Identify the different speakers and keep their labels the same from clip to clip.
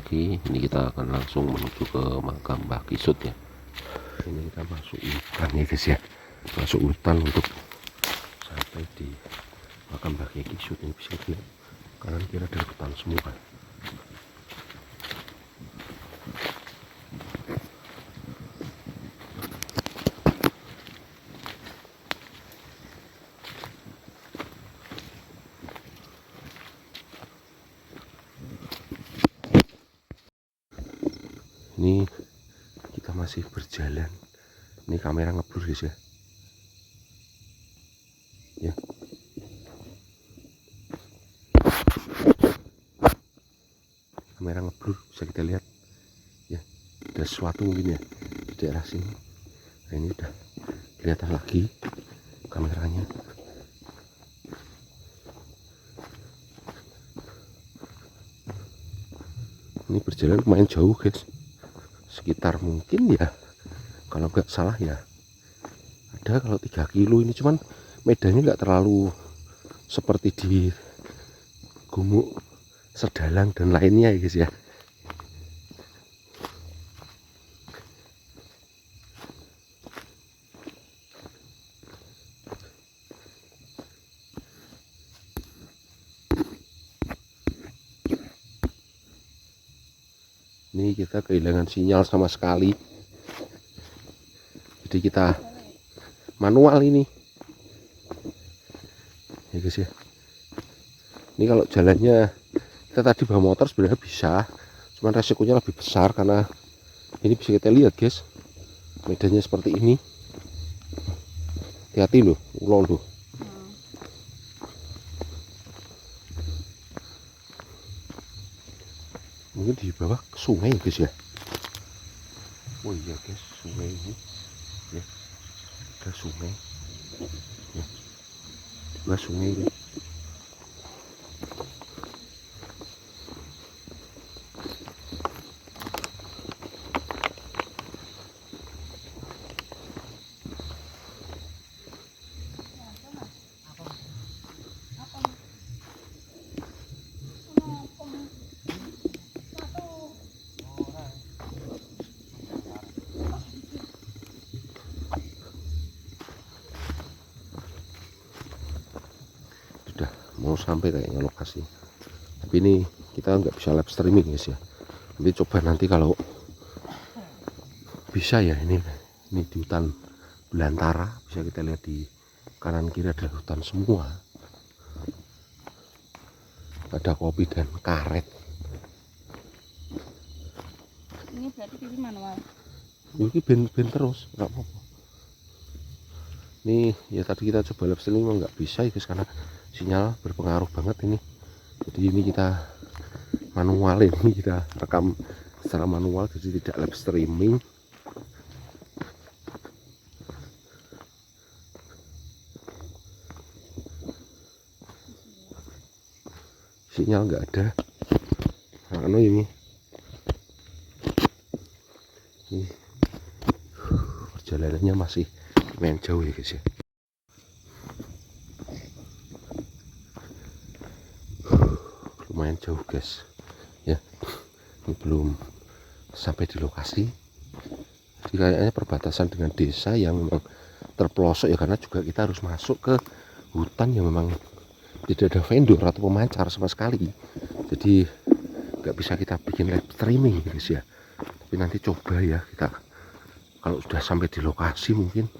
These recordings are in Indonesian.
Speaker 1: lagi. Ini kita akan langsung menuju ke makam Mbah Kisut ya. Ini kita masuk hutan ya guys ya, masuk hutan untuk sampai di makam Mbah Kisut. Ini bisa dilihat kanan kiri ada hutan semua. Ini kita masih berjalan. Ini kamera ngeblur guys ya. Ya. Kamera ngeblur, bisa kita lihat. Ya, ada sesuatu mungkin ya di daerah sini. Nah, ini udah kelihatan lagi kameranya. Ini berjalan lumayan jauh guys. Sekitar mungkin ya, kalau nggak salah ya ada kalau 3 kilo. Ini cuman medannya nggak terlalu seperti di Gumuk, Sedalang dan lainnya ya guys ya. Ini kita kehilangan sinyal sama sekali, jadi kita manual ini ya guys ya. Ini kalau jalannya kita tadi bawa motor sebenarnya bisa, cuman resikonya lebih besar karena ini bisa kita lihat guys, medannya seperti ini. Hati-hati loh, ulo loh. Mungkin di bawah sungai guys ya. Oh iya guys, sungai ini ya, ada sungai ya, di bawah sungai ini. Sudah mau sampai kayaknya lokasi, tapi ini kita nggak bisa live streaming guys ya. Nanti coba nanti kalau bisa ya. Ini di hutan belantara, bisa kita lihat di kanan kiri ada hutan semua, ada kopi dan karet.
Speaker 2: Ini berarti pilih manual.
Speaker 1: Ini ben terus nggak apa-apa. Ini ya tadi kita coba live streaming nggak bisa ya guys, karena sinyal berpengaruh banget ini. Jadi ini kita manual, ini kita rekam secara manual, jadi tidak live streaming. Sinyal nggak ada. Nah, ini perjalanannya masih lumayan jauh ya guys ya. Lumayan jauh guys ya. Ini belum sampai di lokasi. Jadi kayaknya perbatasan dengan desa yang memang terpelosok ya, karena juga kita harus masuk ke hutan yang memang tidak ada vendor atau pemancar sama sekali. Jadi nggak bisa kita bikin live streaming guys ya. Tapi nanti coba ya, kita kalau sudah sampai di lokasi mungkin.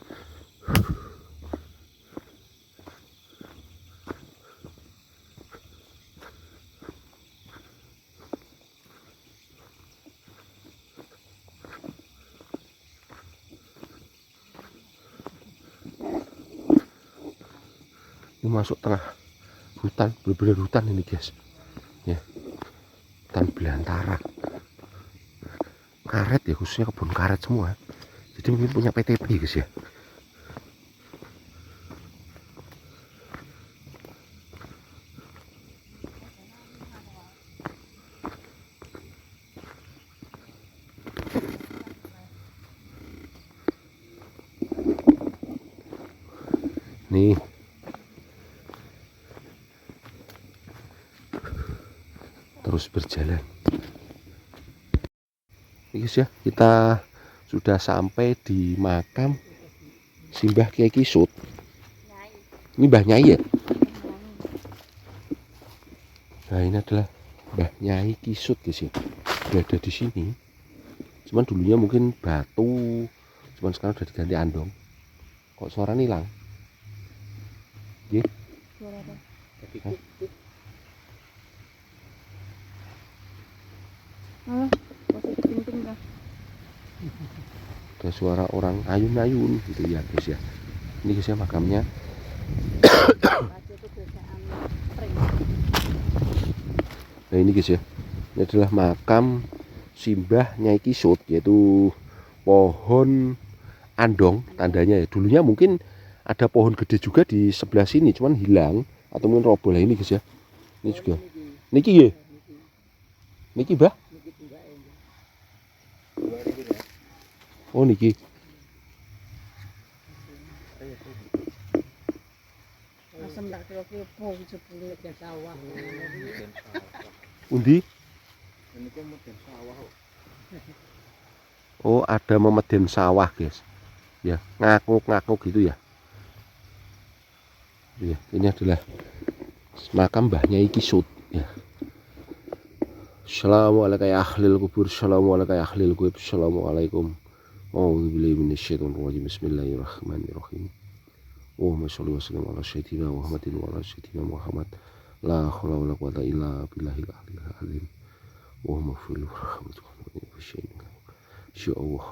Speaker 1: Ini masuk tengah hutan, bener-bener hutan ini guys ya, hutan belantara, karet ya, khususnya kebun karet semua. Jadi mungkin punya PTP guys ya. Nih terus berjalan. Ini guys ya, kita sudah sampai di makam Simbah Kiai Kisut. Ini Mbah Nyai ya? Nah ini adalah Mbah Nyai Kisut guys ya. Berada di sini. Cuman dulunya mungkin batu, cuman sekarang udah diganti andong. Kok suara hilang? Nggih.
Speaker 2: Suara apa? Malah posisi penting kah?
Speaker 1: Ada suara orang ayun-ayun gitu ya guys ya. Ini guys ya makamnya.
Speaker 2: Aja tuh biasaan pring.
Speaker 1: Nah ini guys ya. Ini adalah makam Simbah Nyai Kisut, yaitu pohon andong tandanya ya. Dulunya mungkin ada pohon gede juga di sebelah sini, cuman hilang atau mungkin roboh. Lah ini guys ya. Ini juga. Niki ya. Niki Mbah. Oh niki.
Speaker 2: Asam tak kira-kira po jebule ke sawah.
Speaker 1: Undi? Oh ada memeden sawah guys. Ya ngakuk-ngakuk gitu ya. Ya ini adalah makam Mbah Nyai Kisut ya. Assalamualaikum ya ahlil kubur. Assalamualaikum ya ahlil kubur. Assalamualaikum. A'udzubillahi minasyaitonir rajim. Bismillahirrahmanirrahim. Allahumma sholli wa sallim ala sayyidina Muhammadin wa ala sayyidina Muhammad. La haula wala quwwata illa billahil aliyyil azim. Allahumma ighfir li warhamni wa syai'in. Insyaallah.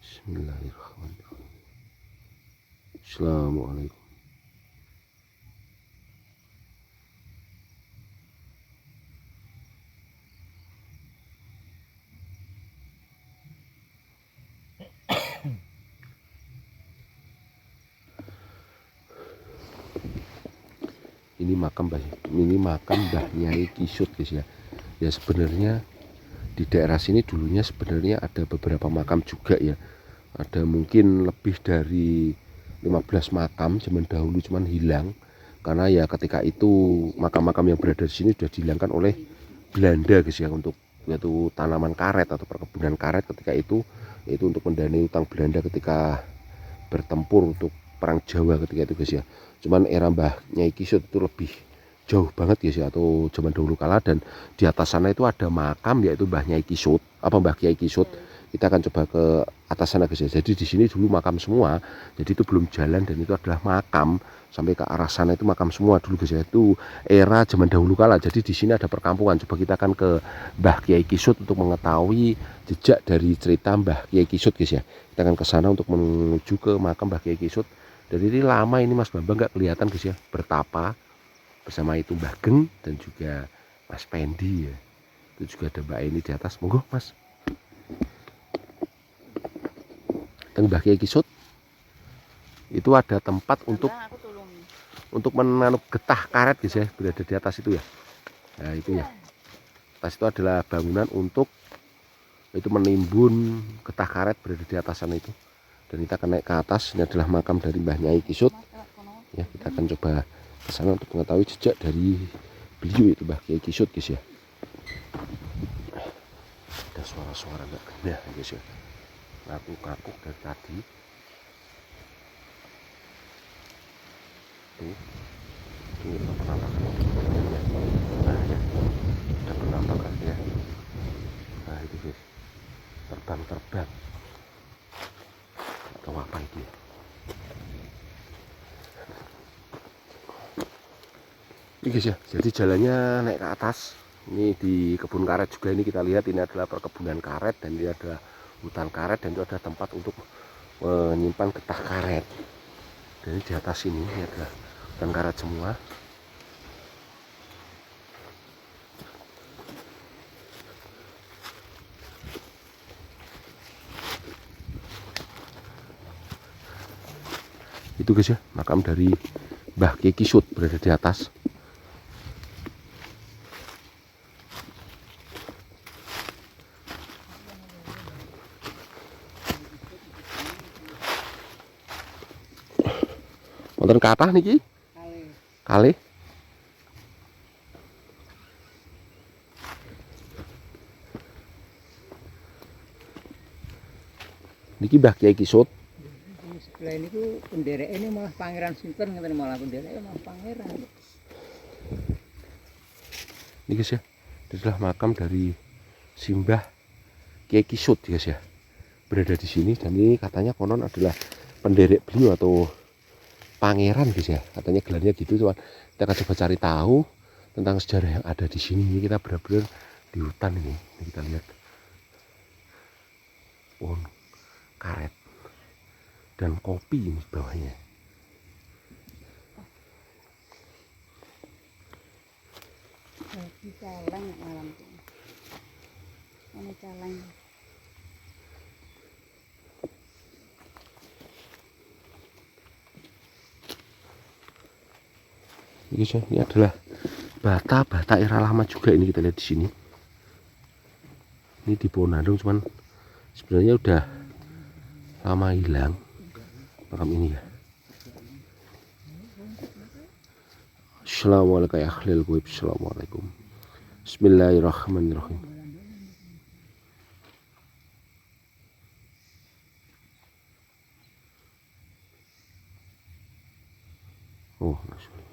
Speaker 1: Bismillahirrahmanirrahim. Assalamualaikum. Ini makam Mbah Nyai Kisut guys ya. Ya sebenarnya di daerah sini dulunya sebenarnya ada beberapa makam juga ya. Ada mungkin lebih dari 15 makam zaman dahulu, cuman hilang karena ya ketika itu makam-makam yang berada di sini sudah dihilangkan oleh Belanda guys ya, untuk yaitu tanaman karet atau perkebunan karet ketika itu, yaitu untuk mendanai utang Belanda ketika bertempur untuk perang Jawa ketika itu guys ya. Cuman era Mbah Nyai Kisut itu lebih jauh banget guys ya, atau zaman dahulu kala, dan di atas sana itu ada makam yaitu Mbah Nyai Kisut, apa Mbah Kiai Kisut. Kita akan coba ke atas sana guys ya. Jadi di sini dulu makam semua. Jadi itu belum jalan dan itu adalah makam, sampai ke arah sana itu makam semua dulu guys ya. Itu era zaman dahulu kala. Jadi di sini ada perkampungan. Coba kita akan ke Mbah Kiai Kisut untuk mengetahui jejak dari cerita Mbah Kiai Kisut guys ya. Kita akan ke sana untuk menuju ke makam Mbah Kiai Kisut. Dan ini lama ini Mas Bambang nggak kelihatan guys ya, bertapa bersama itu Mbah Geng dan juga Mas Pendi ya. Itu juga ada Mbak Eni di atas. Monggo Mas. Teng Mbah Kiai Kisut itu ada tempat untuk menanam getah karet guys ya, berada di atas itu ya. Nah itu ya, atas itu adalah bangunan untuk itu menimbun getah karet, berada di atas sana itu. Dan kita akan naik ke atas. Ini adalah makam dari Mbah Nyai Kisut ya. Kita akan coba ke sana untuk mengetahui jejak dari beliau itu Mbah Kiai Kisut guys ya. Ada suara-suara nggak kena guys ya, ngakuk-ngakuk dari tadi tuh. Ini ada penampakan ya. Nah ya, ada penampakan ya. Nah itu guys, terbang atau apa itu ya. Ini guys ya, jadi jalannya naik ke atas. Ini di kebun karet juga, ini kita lihat ini adalah perkebunan karet, dan ini ada hutan karet, dan itu ada tempat untuk menyimpan getah karet. Dan di atas ini adalah hutan karet semua. Itu guys ya, makam dari Mbah Kiai Kisut berada di atas. Wonten kathah niki? Kalih. Niki Mbah Kiai Kisut.
Speaker 2: Di sebelah ini ku penderek ini malah pangeran sinten ngeten malah penderek malah pangeran.
Speaker 1: Ini guys ya, ini adalah makam dari Simbah Kiai Kisut guys ya, berada di sini. Dan ini katanya konon adalah penderek beliau atau pangeran guys ya, katanya gelarnya gitu. Cuman kita akan coba cari tahu tentang sejarah yang ada di sini. Ini kita benar-benar di hutan ini kita lihat pohon karet dan kopi ini bawahnya.
Speaker 2: Di calang malam itu. Ini calang.
Speaker 1: Ini adalah bata era lama juga ini kita lihat di sini. Ini di Pohon cuman sebenarnya udah lama hilang makam ini ya. Assalamualaikum ya akhlil ghaib. Assalamualaikum. Bismillahirrahmanirrahim. Oh, masya Allah.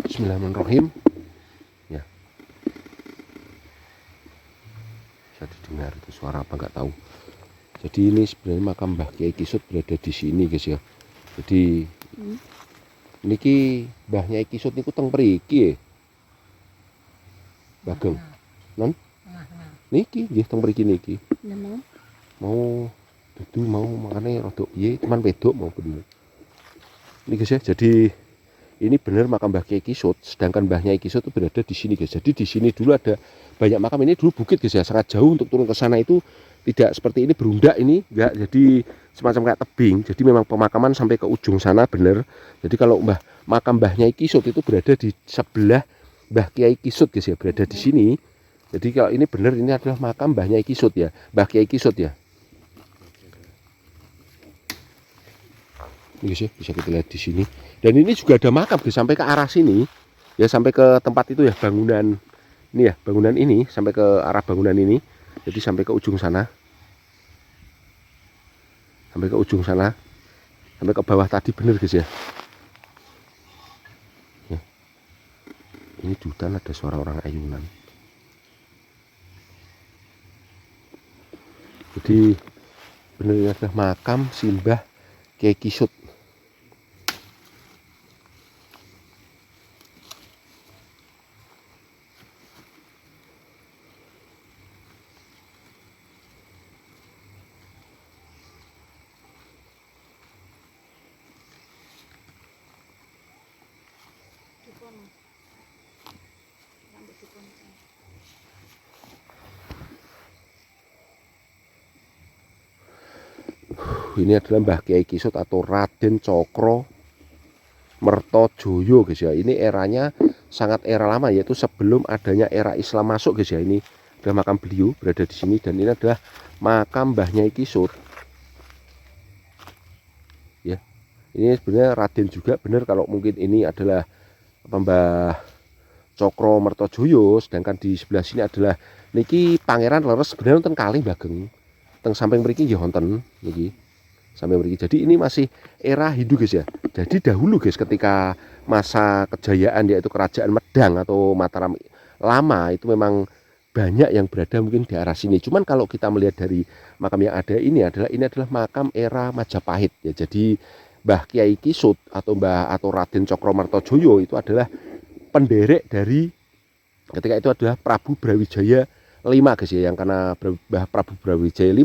Speaker 1: Bismillahirrahmanirrahim. Ya, bisa didengar itu suara apa nggak tahu. Jadi ini sebenarnya makam Mbah Kiai Kisut berada di sini guys ya. Jadi niki Mbah Kiai Kisut niku teng mriki. Bageng. Non? Niki nggih teng mriki niki. Mau dudu mau makane rada piye cuman wedok mau bener. Ini guys ya. Jadi ini benar makam Mbah Kiai Kisut, sedangkan Mbah Kiai Kisut itu berada di sini guys. Jadi di sini dulu ada banyak makam, ini dulu bukit guys ya, sangat jauh untuk turun ke sana itu tidak seperti ini berundak ini, enggak, jadi semacam kayak tebing. Jadi memang pemakaman sampai ke ujung sana benar. Jadi kalau makam Mbah Kiai Kisut itu berada di sebelah Mbah Kiai Kisut guys ya, berada di sini. Jadi kalau ini benar ini adalah makam Mbah Kiai Kisut ya, Mbah Kiai Kisut ya. Ini guys ya, bisa kita lihat di sini. Dan ini juga ada makam guys, sampai ke arah sini ya, sampai ke tempat itu ya, bangunan ini ya, bangunan ini sampai ke arah bangunan ini. Jadi sampai ke ujung sana, sampai ke ujung sana, sampai ke bawah tadi bener guys ya. Ya. Ini di hutan ada suara orang ayunan. Jadi bener adalah makam Simbah Kiai Kisut. Ini adalah Mbah Kiai Kisut atau Raden Cokro Mertojoyo guys ya. Ini eranya sangat era lama, yaitu sebelum adanya era Islam masuk guys ya. Ini adalah makam beliau berada di sini, dan ini adalah makam Mbah Kiai Kisut. Ya, ini sebenarnya Raden juga benar kalau mungkin ini adalah Mbah Cokro Mertojoyo, sedangkan di sebelah sini adalah niki Pangeran leres sebenarnya wonten kalih Bageng. Teng samping mriki nggih wonten niki. Sampai mriki. Jadi ini masih era Hindu guys ya. Jadi dahulu guys ketika masa kejayaan yaitu kerajaan Medang atau Mataram lama itu memang banyak yang berada mungkin di arah sini. Cuman kalau kita melihat dari makam yang ada ini adalah makam era Majapahit ya. Jadi Mbah Kiai Kisut atau Raden Cokro Mertojoyo itu adalah penderek dari ketika itu adalah Prabu Brawijaya V guys ya, yang karena Prabu Brawijaya V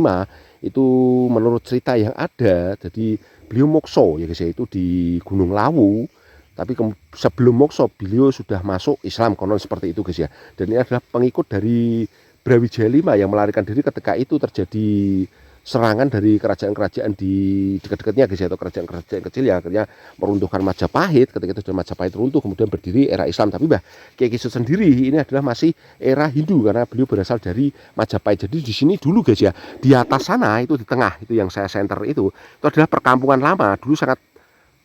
Speaker 1: itu menurut cerita yang ada, jadi beliau mokso ya guys ya, itu di Gunung Lawu, tapi sebelum mokso beliau sudah masuk Islam, konon seperti itu guys ya. Dan ini adalah pengikut dari Brawijaya V yang melarikan diri ketika itu terjadi serangan dari kerajaan-kerajaan di dekat-dekatnya guys ya, atau kerajaan-kerajaan kecil yang akhirnya meruntuhkan Majapahit. Ketika itu sudah Majapahit runtuh, kemudian berdiri era Islam. Tapi Mbah Kiai Kisut sendiri ini adalah masih era Hindu karena beliau berasal dari Majapahit. Jadi di sini dulu guys ya, di atas sana itu di tengah itu yang saya center itu adalah perkampungan lama. Dulu sangat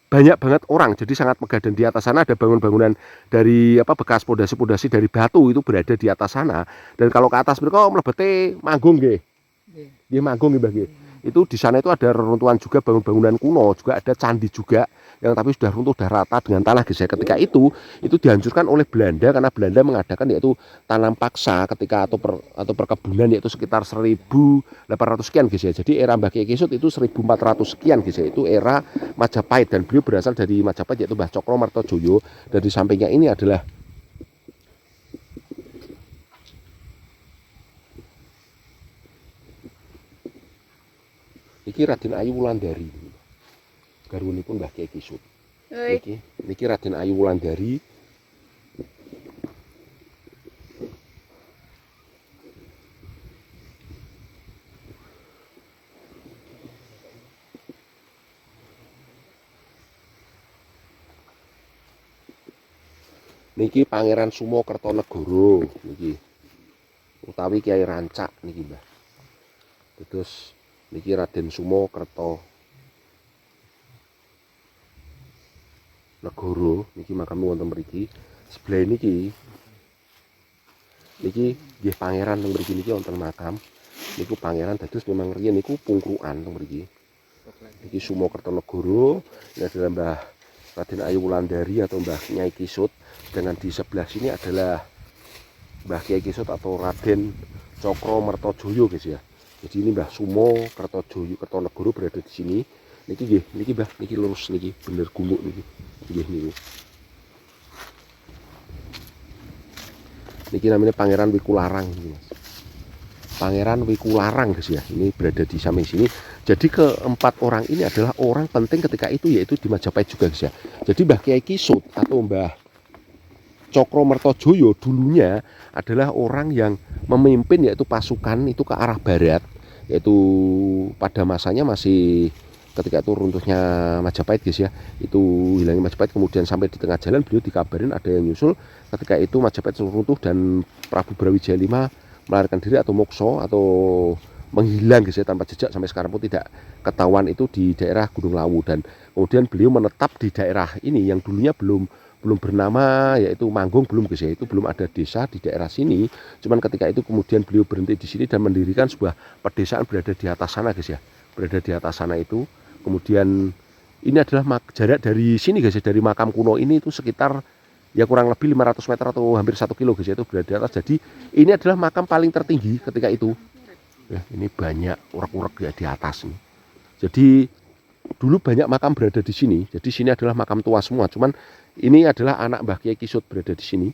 Speaker 1: banyak banget orang, jadi sangat megah. Dan di atas sana ada bangunan-bangunan dari bekas pondasi-pondasi dari batu itu berada di atas sana. Dan kalau ke atas mereka mlebete manggung nggih. Nggih manggung nggih Mbah nggih. Itu di sana itu ada reruntuhan juga bangunan kuno, juga ada candi juga yang tapi sudah runtuh, sudah rata dengan tanah guys ya. Ketika itu dihancurkan oleh Belanda karena Belanda mengadakan yaitu tanam paksa ketika atau perkebunan yaitu sekitar 1800 sekian guys ya. Jadi era Mbah Kiai Kisut itu 1400 sekian guys ya. Itu era Majapahit dan beliau berasal dari Majapahit yaitu Mbah Cokro Martojoyo. Dan di sampingnya ini adalah iki Raden Ayu Wulandari. Garwanipun Mbah Kiai Kisut. Niki Raden Ayu Wulandari. Niki Pangeran Sumo Kertonegoro niki. Utawi Kiai Rancak niki Mbah. Terus niki Raden Sumo Kertonegoro niki makamnya wonten mriki. Sebelah niki nggih pangeran teng mriki niki wonten makam. Niku pangeran dados memang riyen niku pungkrukan teng mriki. Niki Sumo Kertonegoro, ini adalah Mbah Raden Ayu Wulandari atau Mbah Kiai Kisut. Dengan di sebelah sini adalah Mbah Kiai Kisut atau Raden Cokro Mertojoyo guys ya. Jadi ini Mbah Sumo Kertonegoro berada di sini. Niki nggih, niki Mbah, niki lurus niki, bener gumuk niki. Nggih niku. Niki namanya Pangeran Wikularang ini, Mas. Pangeran Wikularang guys ya. Ini berada di samping sini. Jadi keempat orang ini adalah orang penting ketika itu yaitu di Majapahit juga guys ya. Jadi Mbah Kiai Kisut atau Mbah Cokro Mertojoyo dulunya adalah orang yang memimpin yaitu pasukan itu ke arah barat, yaitu pada masanya masih ketika itu runtuhnya Majapahit guys ya, itu hilangnya Majapahit, kemudian sampai di tengah jalan beliau dikabarin ada yang nyusul. Ketika itu Majapahit runtuh dan Prabu Brawijaya V melarikan diri atau mokso atau menghilang guys ya, tanpa jejak sampai sekarang pun tidak ketahuan itu di daerah Gunung Lawu. Dan kemudian beliau menetap di daerah ini yang dulunya belum bernama yaitu Manggung, belum guys ya, itu belum ada desa di daerah sini. Cuman ketika itu kemudian beliau berhenti di sini dan mendirikan sebuah pedesaan berada di atas sana guys ya, berada di atas sana itu. Kemudian ini adalah jarak dari sini guys ya, dari makam kuno ini itu sekitar ya kurang lebih 500 meter atau hampir 1 kilo guys ya, itu berada di atas. Jadi ini adalah makam paling tertinggi ketika itu ya. Ini banyak urak-urak ya di atas nih. Jadi dulu banyak makam berada di sini. Jadi sini adalah makam tua semua. Cuman ini adalah anak Mbah Kiai Kisut berada di sini.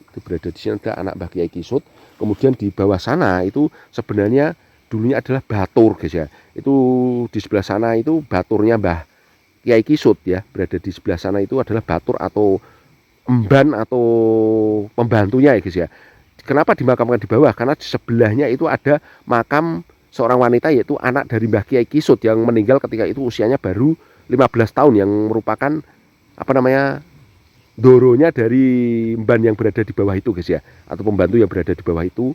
Speaker 1: Itu berada di sini ada anak Mbah Kiai Kisut. Kemudian di bawah sana itu sebenarnya dulunya adalah batur guys ya. Itu di sebelah sana itu baturnya Mbah Kiai Kisut ya. Berada di sebelah sana itu adalah batur atau emban atau pembantunya ya guys ya. Kenapa dimakamkan di bawah? Karena di sebelahnya itu ada makam seorang wanita yaitu anak dari Mbah Kiai Kisut yang meninggal ketika itu usianya baru 15 tahun, yang merupakan doronya dari mban yang berada di bawah itu guys ya, atau pembantu yang berada di bawah itu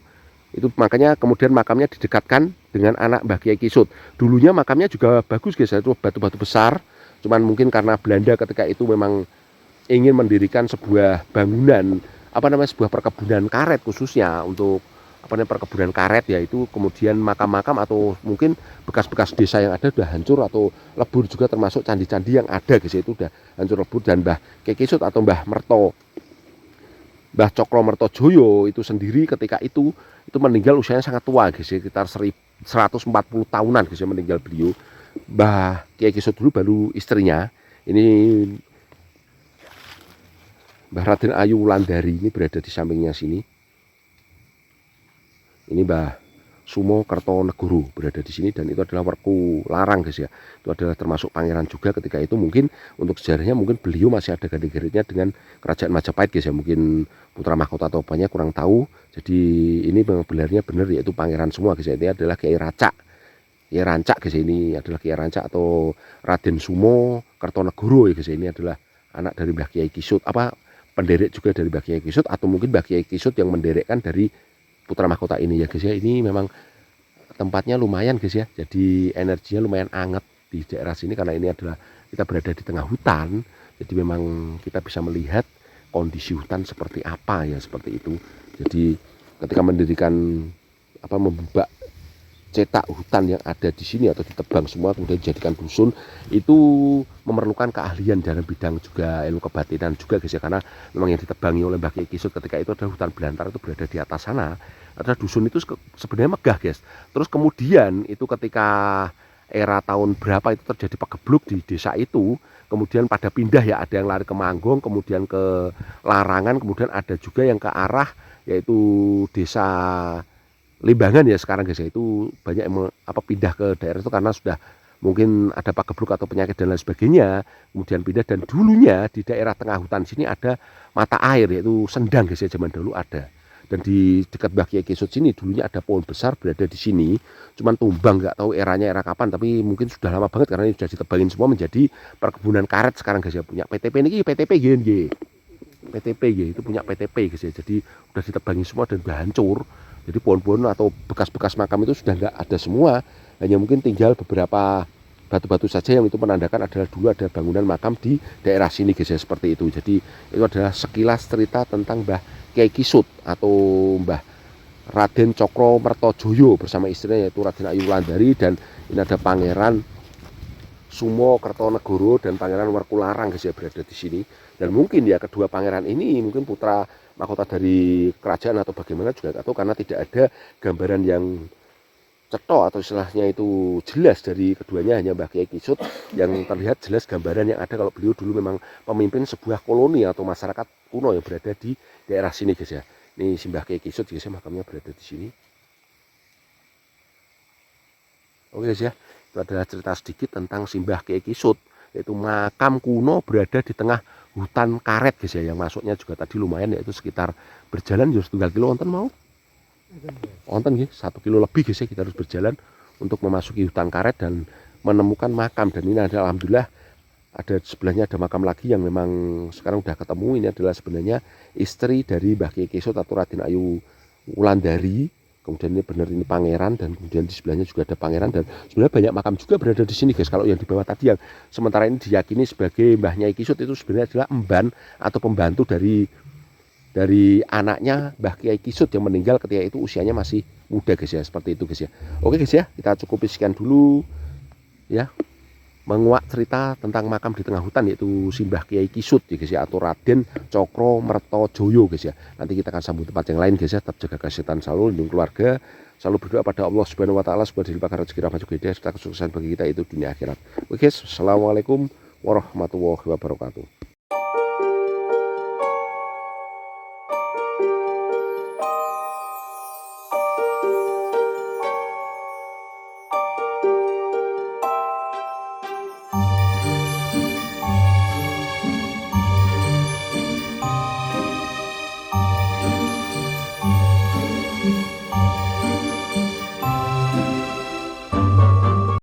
Speaker 1: makanya kemudian makamnya didekatkan dengan anak Mbah Kiai Kisut. Dulunya makamnya juga bagus guys ya, itu batu-batu besar. Cuman mungkin karena Belanda ketika itu memang ingin mendirikan sebuah bangunan sebuah perkebunan karet khususnya untuk perkebunan karet ya, itu kemudian makam-makam atau mungkin bekas-bekas desa yang ada sudah hancur atau lebur juga, termasuk candi-candi yang ada guys itu sudah hancur lebur. Dan Mbah Kiai Kisut atau Mbah Cokro Mertojoyo itu sendiri ketika itu meninggal usianya sangat tua guys, sekitar 140 tahunan guys meninggal beliau. Mbah Kiai Kisut dulu baru istrinya ini Mbah Raden Ayu Wulandari ini berada di sampingnya sini. Ini Mbah Sumo Kertonegoro berada di sini, dan itu adalah Werku Larang guys ya. Itu adalah termasuk pangeran juga ketika itu. Mungkin untuk sejarahnya mungkin beliau masih ada ganti-gantinya dengan kerajaan Majapahit guys ya. Mungkin putra mahkota atau apanya kurang tahu. Jadi ini memang benarnya benar yaitu pangeran semua guys ya. Ini adalah Kiai Racak. Kiai Rancak guys, ini adalah Kiai Rancak atau Raden Sumo Kertonegoro ya guys. Ini adalah anak dari Mbah Kiai Kisut, apa penderek juga dari Mbah Kiai Kisut, atau mungkin Mbah Kiai Kisut yang menderekkan dari putra mahkota ini ya guys ya. Ini memang tempatnya lumayan guys ya, jadi energinya lumayan anget di daerah sini karena ini adalah kita berada di tengah hutan. Jadi memang kita bisa melihat kondisi hutan seperti apa ya, seperti itu. Jadi ketika mendirikan apa membak cetak hutan yang ada di sini atau ditebang semua kemudian dijadikan dusun, itu memerlukan keahlian dalam bidang juga ilmu kebatinan juga guys ya, karena memang yang ditebangi oleh Mbah Kiai Kisut ketika itu adalah hutan belantara, itu berada di atas sana adalah dusun. Itu sebenarnya megah guys. Terus kemudian itu ketika era tahun berapa itu terjadi pagebluk di desa itu, kemudian pada pindah ya, ada yang lari ke Manggong, kemudian ke Larangan, kemudian ada juga yang ke arah yaitu desa Limbangan ya sekarang guys ya. Itu banyak yang pindah ke daerah itu karena sudah mungkin ada pagebluk atau penyakit dan lain sebagainya, kemudian pindah. Dan dulunya di daerah tengah hutan sini ada mata air yaitu Sendang guys ya, zaman dulu ada. Dan di dekat Mbah Kiai Kisut sini dulunya ada pohon besar berada di sini, cuman tumbang, nggak tahu eranya era kapan, tapi mungkin sudah lama banget karena ini sudah ditebangin semua menjadi perkebunan karet sekarang guys ya. Punya PTP ini, PTP GNG, PTP itu punya PTP guys ya. Jadi udah ditebangin semua dan udah hancur. Jadi pohon-pohon atau bekas-bekas makam itu sudah nggak ada semua, hanya mungkin tinggal beberapa batu-batu saja yang itu menandakan adalah dulu ada bangunan makam di daerah sini guys ya, seperti itu. Jadi itu adalah sekilas cerita tentang Mbah Kiai Kisut atau Mbah Raden Cokro Mertojoyo bersama istrinya yaitu Raden Ayu Wulandari, dan ini ada Pangeran Sumo Kertonegoro dan Pangeran Werkularang guys ya berada di sini. Dan mungkin ya kedua pangeran ini mungkin putra mahkota dari kerajaan atau bagaimana juga nggak tahu, karena tidak ada gambaran yang cetok atau istilahnya itu jelas dari keduanya. Hanya Mbah Kiai Kisut yang terlihat jelas gambaran yang ada kalau beliau dulu memang pemimpin sebuah koloni atau masyarakat kuno yang berada di daerah sini guys ya. Ini si Mbah Kiai Kisut guys ya, makamnya berada di sini. Oke guys ya, itu adalah cerita sedikit tentang si Mbah Kiai Kisut, yaitu makam kuno berada di tengah hutan karet guys ya, yang masuknya juga tadi lumayan, yaitu sekitar berjalan just 3 kilo wonten mau wonten nggih 1 kilo lebih guys ya, kita harus berjalan untuk memasuki hutan karet dan menemukan makam. Dan ini adalah alhamdulillah ada sebelahnya ada makam lagi yang memang sekarang udah ketemu. Ini adalah sebenarnya istri dari Mbah Kiai Kisut atau Raden Ayu Wulandari. Kemudian ini benar ini pangeran, dan kemudian di sebelahnya juga ada pangeran, dan sebenarnya banyak makam juga berada di sini guys. Kalau yang di bawah tadi yang sementara ini diyakini sebagai Mbah Nyai Kisut itu sebenarnya adalah emban atau pembantu dari anaknya Mbah Kiai Kisut yang meninggal ketika itu usianya masih muda guys ya, seperti itu guys ya. Oke guys ya, kita cukup sekian dulu ya, menguak cerita tentang makam di tengah hutan yaitu si Mbah Kiai Kisut ya guys ya, atau Raden Cokro Mertojoyo guys ya. Nanti kita akan sambung tempat yang lain guys ya. Tetap jaga kesehatan selalu, lindungi keluarga, selalu berdoa pada Allah Subhanahu wa taala supaya dilimpahkan rezeki rahmat juga hidayah serta kesuksesan bagi kita itu dunia akhirat. Oke guys, assalamualaikum warahmatullahi wabarakatuh.